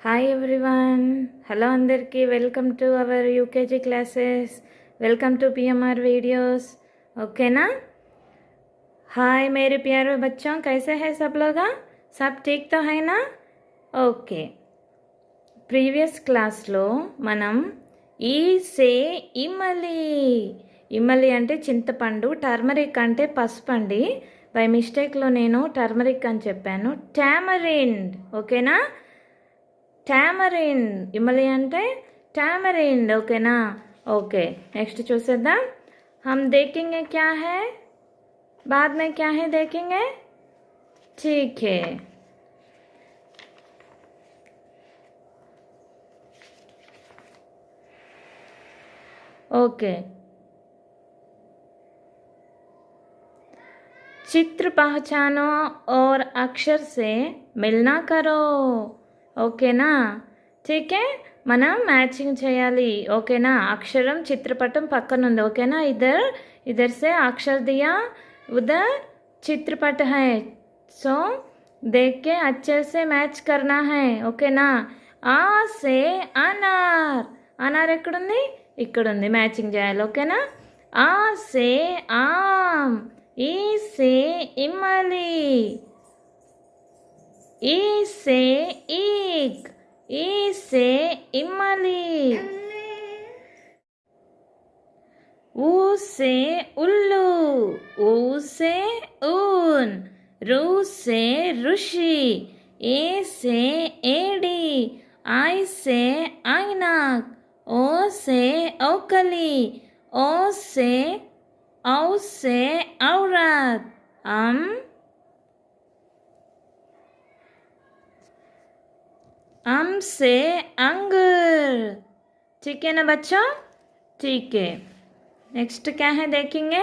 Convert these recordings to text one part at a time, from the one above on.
Hi everyone, hello అందరికీ. Welcome to our UKG classes, welcome to PMR videos. Okay ना. Hi मेरे प्यारे बच्चों, कैसे हैं सब लोग? सब ठीक तो है ना? ओके. ప్రీవియస్ క్లాస్లో మనం ఈ సే ఇమ్మలి అంటే చింతపండు, టర్మరిక్ అంటే పసుపు అండి. బై మిస్టేక్లో నేను టర్మరిక్ అని చెప్పాను. టామరిండ్, ఓకేనా? టామరిండ్, ఇమ్మలి అంటే టామరిండ్, ఓకేనా? ओके, नेक्स्ट चूसेद्दाम. हम देखेंगे क्या है, बाद में क्या है देखेंगे. ठीक है. ओके. चित्र पहचानो और अक्षर से मिलना करो. ओके ना. ठीक है, మనం మ్యాచింగ్ చేయాలి. ఓకేనా? అక్షరం చిత్రపటం పక్కన ఉంది. ఓకేనా? इधर से अक्षर दिया, उधर चित्रपट है, सो देख के अच्छे से मैच करना है. ఓకేనా? ఆ సే అనార్ ఎక్కడుంది? ఇక్కడ ఉంది. మ్యాచింగ్ చేయాలి. ఓకేనా? ఆ సే ఆమ్, ఈ సే ఇమ్మలి, ఈ సే ఈక్, ఈ से इमली, ऊ से उल्लू, ऊ से ऊन, रू से ऋषि, ए से एडी, आई से ऐनक, ओ से ओकली, ओ से औरत, अम से अंगूर. ठीक है ना बच्चों? ठीक है. नेक्स्ट क्या है देखेंगे.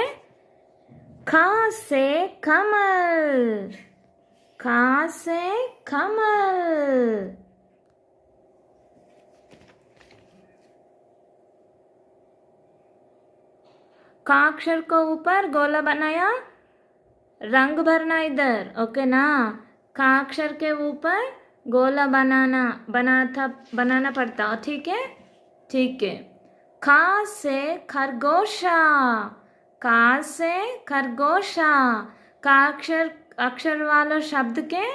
खा से कमल, खा से कमल. का अक्षर को ऊपर गोला बनाया, रंग भरना इधर. ओके ना? का अक्षर के ऊपर गोला बनाना पड़ता. ठीक है? ठीक है. खा से खरगोशा, का से खरगोशा. का अक्षर वालों शब्द के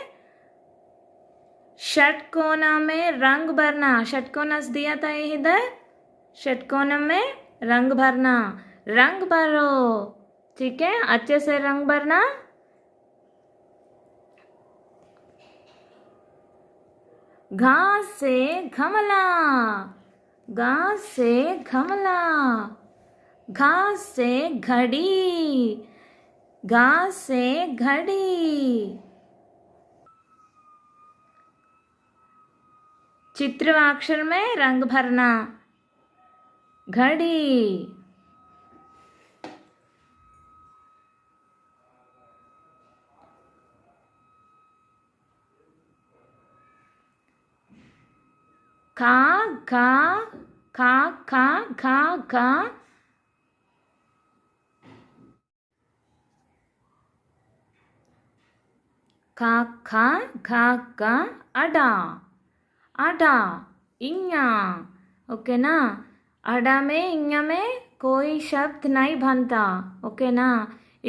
षटकोना में रंग भरना. षटकोना दिया था इधर. षटकोना में रंग भरना. रंग भरो. ठीक है? अच्छे से रंग भरना. घास से घमला, घास से घमला. घास से घड़ी, घास से घड़ी. चित्र अक्षर में रंग भरना. घड़ी. खा खा खा खा खा खा. खा खा खा खा. अडा, अडा, इन्या. ओके ना? अडा में इन्या में कोई शब्द नहीं बनता. ओके ना?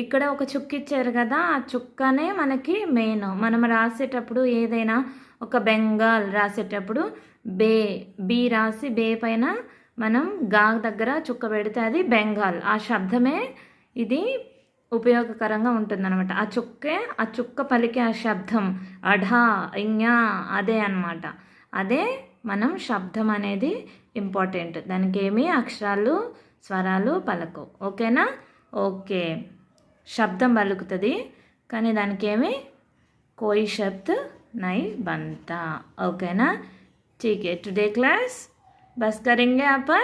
ఇక్కడ ఒక చుక్క ఇచ్చారు కదా, ఆ చుక్కనే మనకి మెయిన్. మనం రాసేటప్పుడు ఏదైనా ఒక బెంగాల్ రాసేటప్పుడు బి రాసి బే పైన మనం గా దగ్గర చుక్క పెడితే అది బెంగాల్. ఆ శబ్దమే ఇది ఉపయోగకరంగా ఉంటుందన్నమాట. ఆ చుక్క పలికే ఆ శబ్దం అఢా ఇన్యా అదే అన్నమాట. అదే మనం శబ్దం అనేది ఇంపార్టెంట్. దానికి ఏమీ అక్షరాలు స్వరాలు పలకవు. ఓకేనా? ఓకే. శబ్దం పలుకుతుంది కానీ దానికి ఏమి कोई शब्द नहीं बनता. ओके ना? ठीक है. टुडे क्लास बस करेंगे अपन,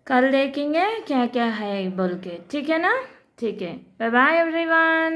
कल देखेंगे क्या क्या है बोल के. ठीक है ना? ठीक है. Bye bye everyone.